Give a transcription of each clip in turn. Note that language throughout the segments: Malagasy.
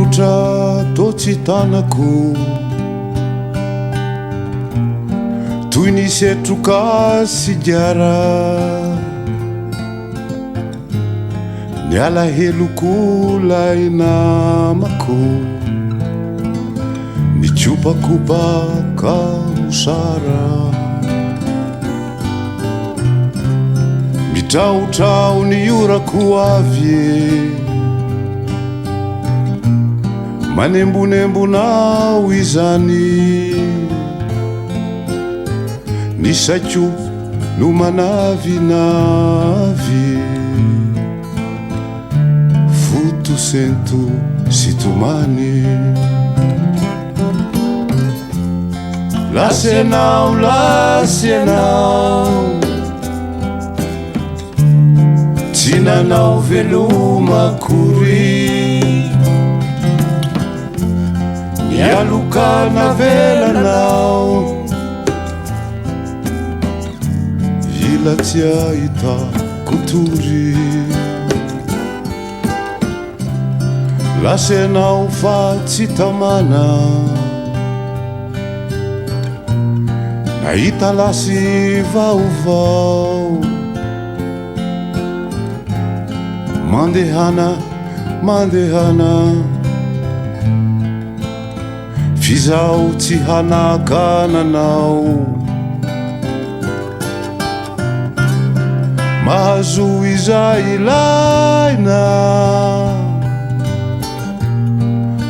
Pilulutra toa tsy tanako, toy ny setroka sy diara. Ny alaheloko lay namako, ny tsopakopaka mosara. Mitraotrao ny orako avy e, manembonembonao izany. Ny saiko no manavinavy, foto sento sy tomany. Lasenao, lasenao, tsy nanao velomakory. Mialoka navelanao, ila tsy ahitako tory. Lasenao fa tsy tamana, nahita lasy vaovao. Mandehana, mandehana, fizao tsy hanakananao. Mahazo izay ilaina,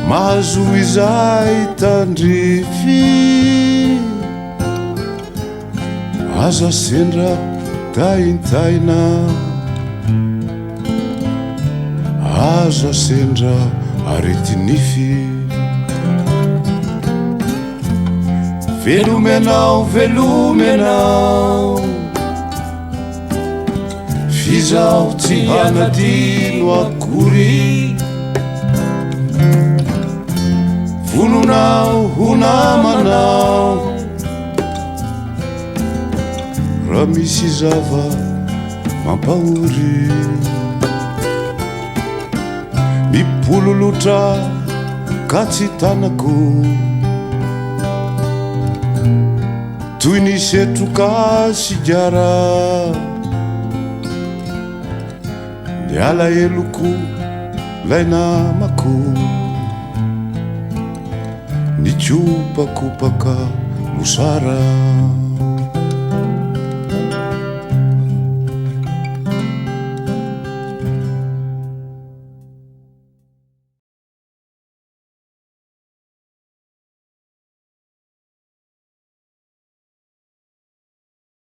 mahazo izay tandrify. Aza sendra taintaina, aza sendra aretinify. Velomenao, velomenao, fizao tsy hanadino akory. Vononao ho namanao, raha misy zava mampahory. Mipololotra ka tsy tanako, toy ny setroka sy diara. Ny alaheloko lay namako, ny tsopakopaka mosara.